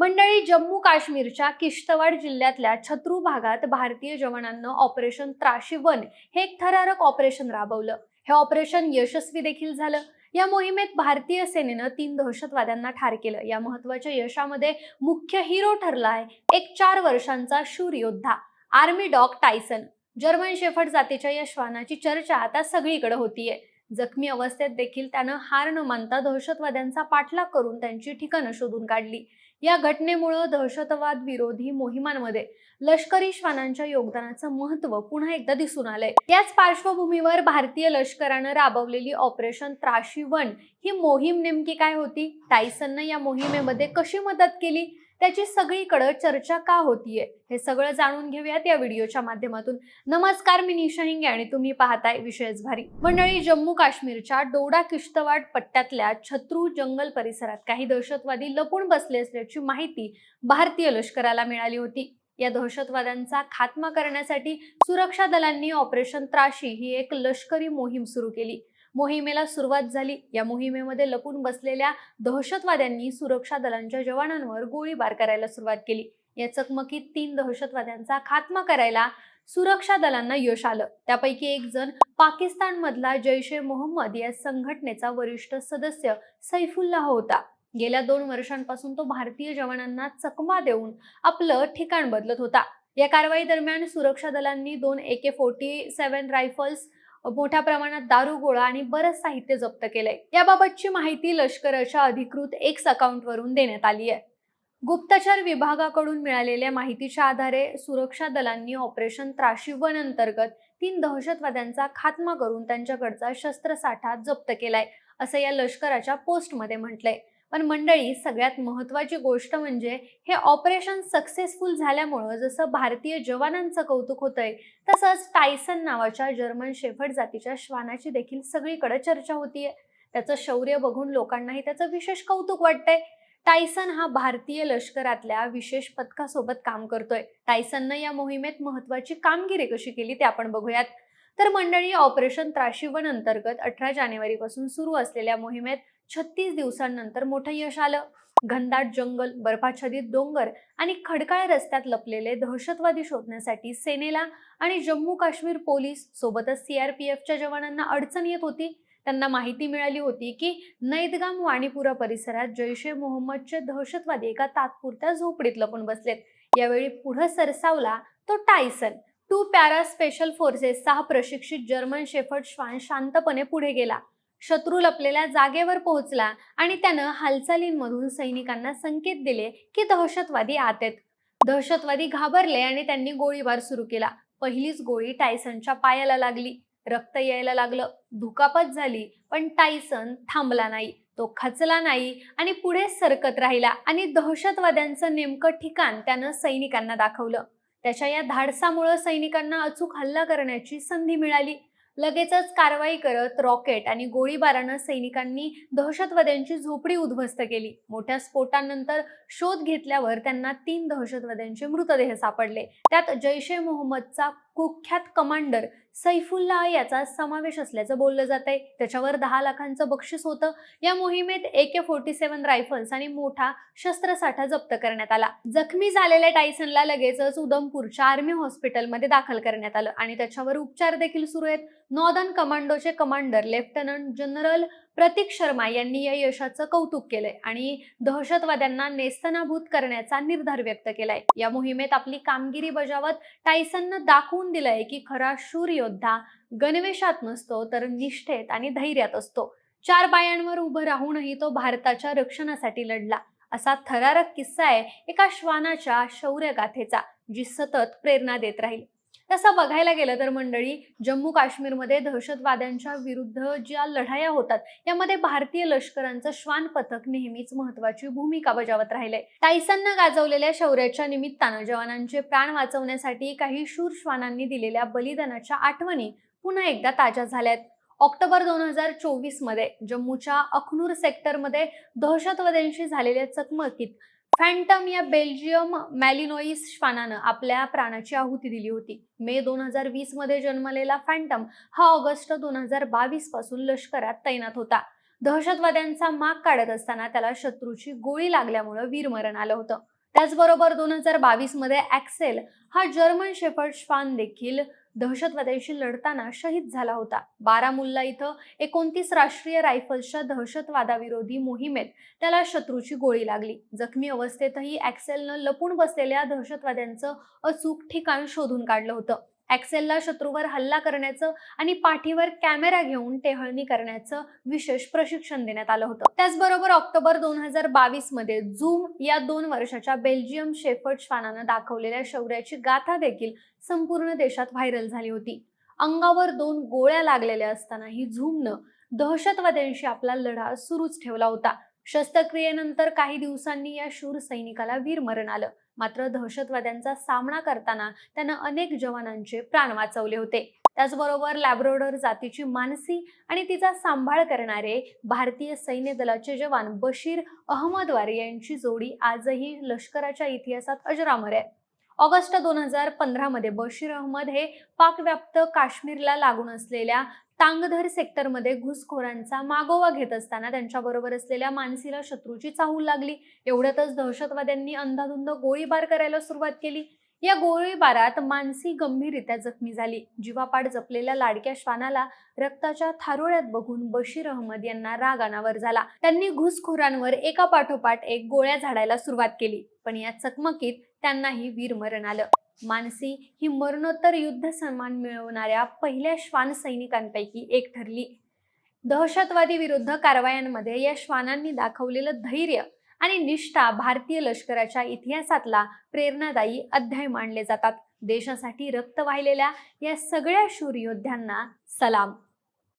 मंडळी, जम्मू काश्मीरच्या किश्तवाड जिल्ह्यातल्या छत्रू भागात भारतीय जवानांना ऑपरेशन त्राशिवन हे एक थरारक ऑपरेशन राबवलं. हे ऑपरेशन यशस्वी देखील झालं. या मोहिमेत भारतीय सेनेनं 3 दहशतवाद्यांना ठार केलं. या महत्त्वाच्या यशामध्ये मुख्य हिरो ठरलाय एक 4 वर्षांचा शूर योद्धा army dog Tyson. German shepherd जातीच्या या श्वानाची चर्चा आता सगळीकडे होतीये. जखमी अवस्थेत देखील त्यानं हार न मानता दहशतवाद्यांचा पाठलाग करून त्यांची ठिकाणं शोधून काढली. या घटनेमुळे दहशतवाद विरोधी मोहिमांमध्ये लष्करी श्वानांच्या योगदानाचं महत्त्व पुन्हा एकदा दिसून आलंय. याच पार्श्वभूमीवर भारतीय लष्करानं राबवलेली ऑपरेशन त्राशिवन ही मोहीम नेमकी काय होती, टायसननं या मोहिमेमध्ये कशी मदत केली, त्याची सगळीकडे चर्चा का होतीये, हे सगळं जाणून घेऊयात या व्हिडिओच्या माध्यमातून. नमस्कार, मी निशा हिंगे आणि तुम्ही पाहताय विशेष भारी. मंडळी, जम्मू काश्मीरच्या डोडा किश्तवाड पट्ट्यातल्या छत्रू जंगल परिसरात काही दहशतवादी लपून बसले असल्याची माहिती भारतीय लष्कराला मिळाली होती. या दहशतवाद्यांचा खात्मा करण्यासाठी सुरक्षा दलांनी ऑपरेशन त्राशी ही एक लष्करी मोहीम सुरू केली. मोहिमेला सुरुवात झाली. या मोहिमेमध्ये लपून बसलेल्या दहशतवाद्यांनी सुरक्षा दलांच्या जवानांवर गोळीबार करायला सुरुवात केली. या चकमकीत 3 दहशतवाद्यांचा खात्मा करायला सुरक्षा दलांना यश आलं. त्यापैकी एक जण पाकिस्तान मधला जैश-ए-मोहम्मद या संघटनेचा वरिष्ठ सदस्य सैफुल्लाह होता. गेल्या 2 वर्षांपासून तो भारतीय जवानांना चकमा देऊन आपलं ठिकाण बदलत होता. या कारवाई दरम्यान सुरक्षा दलांनी 2 AK-47 रायफल्स, मोठ्या प्रमाणात दारुगोळा आणि बरंच साहित्य जप्त केलंय. याबाबतची माहिती लष्कराच्या अधिकृत X अकाउंटवरून देण्यात आली आहे. गुप्तचर विभागाकडून मिळालेल्या माहितीच्या आधारे सुरक्षा दलांनी ऑपरेशन त्राशिवन अंतर्गत 3 दहशतवाद्यांचा खात्मा करून त्यांच्याकडचा शस्त्रसाठा जप्त केलाय, असं या लष्कराच्या पोस्टमध्ये म्हटलंय. पण मंडळी, सगळ्यात महत्त्वाची गोष्ट म्हणजे हे ऑपरेशन सक्सेसफुल झाल्यामुळे जसं भारतीय जवानांचं कौतुक होतंय, तसंच टायसन नावाच्या जर्मन शेफर्ड जातीच्या श्वानाची देखील सगळीकडे चर्चा होतीये. त्याचं शौर्य बघून लोकांनाही त्याचं विशेष कौतुक वाटतंय. टायसन हा भारतीय लष्करातल्या विशेष पथकासोबत काम करतोय. टायसननं या मोहिमेत महत्त्वाची कामगिरी कशी केली ते आपण बघूयात. तर मंडळी, ऑपरेशन त्राशिवन अंतर्गत 18 जानेवारीपासून सुरू असलेल्या मोहिमेत 36 दिवसांनंतर मोठं यश आलं. घनदाट जंगल, बर्फाच्छादित डोंगर आणि खडकाळ रस्त्यात लपलेले दहशतवादी शोधण्यासाठी सेनेला आणि जम्मू काश्मीर पोलीस सोबतच CRPFच्या जवानांना अडचण येत होती. त्यांना माहिती मिळाली होती की नैदगाम वाणीपुरा परिसरात जैश-ए-मोहम्मदचे दहशतवादी एका तात्पुरत्या झोपडीत लपून बसलेत. यावेळी पुढे सरसावला तो टायसन. 2 पॅरा स्पेशल फोर्सेसचा हा प्रशिक्षित जर्मन शेफर्ड श्वान शांतपणे पुढे गेला. शत्रू लपलेल्या जागेवर पोहोचला आणि त्यानं हालचालींमधून सैनिकांना संकेत दिले की दहशतवादी आत आहेत. दहशतवादी घाबरले आणि त्यांनी गोळीबार सुरू केला. पहिलीच गोळी टायसनच्या पायाला लागली. रक्त यायला लागलं, दुखापत झाली, पण टायसन थांबला नाही. तो खचला नाही आणि पुढे सरकत राहिला आणि दहशतवाद्यांचं नेमकं ठिकाण त्यानं सैनिकांना दाखवलं. त्याच्या या धाडसामुळे सैनिकांना अचूक हल्ला करण्याची संधी मिळाली. लगेचच कारवाई करत रॉकेट आणि गोळीबारानं सैनिकांनी दहशतवाद्यांची झोपडी उद्ध्वस्त केली. मोठ्या स्फोटानंतर शोध घेतल्यावर त्यांना 3 दहशतवाद्यांचे मृतदेह सापडले. त्यात जैश-ए-मोहम्मदचा कुख्यात कमांडर सैफुल्लाह याचा समावेश असल्याचं बोललं जातंय. त्याच्यावर 10 लाखांचं बक्षीस होतं. या मोहिमेत AK-47 रायफल्स आणि मोठा शस्त्रसाठा जप्त करण्यात आला. जखमी झालेल्या टायसनला लगेचच उधमपूरच्या आर्मी हॉस्पिटलमध्ये दाखल करण्यात आलं आणि त्याच्यावर उपचार देखील सुरू आहेत. नॉर्दर्न कमांडोचे कमांडर लेफ्टनंट जनरल प्रतीक शर्मा यांनी या यशाचं कौतुक केलंय आणि दहशतवाद्यांना नेस्तनाभूत करण्याचा निर्धार व्यक्त केलाय. या मोहिमेत आपली कामगिरी बजावत टायसननं दाखवून दिलंय की खरा शूर योद्धा गणवेशात नसतो, तर निष्ठेत आणि धैर्यात असतो. 4 पायांवर उभं राहूनही तो भारताच्या रक्षणासाठी लढला. असा थरारक किस्सा आहे एका श्वानाच्या शौर्यगाथेचा, जी सतत प्रेरणा देत राहील. तसं बघायला गेलं तर मंडळी, जम्मू काश्मीरमध्ये दहशतवाद्यांच्या विरुद्ध ज्या लढाया होतात, यामध्ये भारतीय लष्कराचं श्वान पथक नेहमीच महत्त्वाची भूमिका बजावत राहिले. टायसननं गाजवलेल्या शौर्याच्या निमित्तानं जवानांचे प्राण वाचवण्यासाठी काही शूर श्वानांनी दिलेल्या बलिदानाच्या आठवणी पुन्हा एकदा ताज्या झाल्यात. ऑक्टोबर 2024 मध्ये जम्मूच्या अखनूर सेक्टरमध्ये दहशतवाद्यांशी झालेल्या चकमकीत फॅन्टम या बेल्जियम मॅलिनोइस श्वानानं आपल्या प्राणाची आहुती दिली होती. मे 2020 मध्ये जन्मलेला फॅन्टम हा ऑगस्ट 2022 पासून लष्करात तैनात होता. दहशतवाद्यांचा माग काढत असताना त्याला शत्रूची गोळी लागल्यामुळे वीरमरण आलं होतं. त्याचबरोबर 2022 मध्ये ॲक्सेल हा जर्मन शेफर्ड श्वान देखील दहशतवाद्यांशी लढताना शहीद झाला होता. बारामुल्ला इथं 29 राष्ट्रीय रायफल्सच्या दहशतवादाविरोधी मोहिमेत त्याला शत्रूची गोळी लागली. जखमी अवस्थेतही ॲक्सेलनं लपून बसलेल्या दहशतवाद्यांचं अचूक ठिकाण शोधून काढलं होतं. ॲक्सेलला शत्रूवर हल्ला करण्याचं आणि पाठीवर कॅमेरा घेऊन टेहळणी करण्याचं विशेष प्रशिक्षण देण्यात आलं होतं. त्याचबरोबर ऑक्टोबर 2022 मध्ये झूम या 2 वर्षाच्या बेल्जियम शेफर्ड श्वानानं दाखवलेल्या शौर्याची गाथा देखील संपूर्ण देशात व्हायरल झाली होती. अंगावर 2 गोळ्या लागलेल्या असतानाही झूमनं दहशतवाद्यांशी आपला लढा सुरूच ठेवला होता. शस्त्रक्रियेनंतर काही दिवसांनी या शूर सैनिकाला वीरमरण आलं. मात्र दहशतवाद्यांचा सामना करताना त्यानं अनेक जवानांचे प्राण वाचवले होते. त्याचबरोबर लॅब्राडोर जातीची मानसी आणि तिचा सांभाळ करणारे भारतीय सैन्य दलाचे जवान बशीर अहमदवार यांची जोडी आजही लष्कराच्या इतिहासात अजरामर आहे. ऑगस्ट 2015 मध्ये बशीर अहमद हे पाकव्याप्त काश्मीरला लागून असलेल्या तांगधर सेक्टरमध्ये घुसखोरांचा मागोवा घेत असताना त्यांच्याबरोबर असलेल्या मानसीला शत्रूची चाहूल लागली. एवढ्यातच दहशतवाद्यांनी अंधाधुंद गोळीबार करायला सुरुवात केली. या गोळीबारात मानसी गंभीररित्या जखमी झाली. जीवापाड जपलेल्या लाडक्या श्वानाला रक्ताच्या थारोळ्यात बघून बशीर अहमद यांना राग अनावर झाला. त्यांनी घुसखोरांवर एका पाठोपाठ एक गोळ्या झाडायला सुरुवात केली. पण या चकमकीत त्यांनाही वीरमरण आलं. मानसी ही मरणोत्तर युद्ध सन्मान मिळवणाऱ्या पहिल्या श्वान सैनिकांपैकी एक ठरली. दहशतवादी विरुद्ध कारवायांमध्ये या श्वानांनी दाखवलेलं धैर्य आणि निष्ठा भारतीय लष्कराच्या इतिहासातला प्रेरणादायी अध्याय मानले जातात. देशासाठी रक्त वाहिलेल्या या सगळ्या शूर योद्ध्यांना सलाम.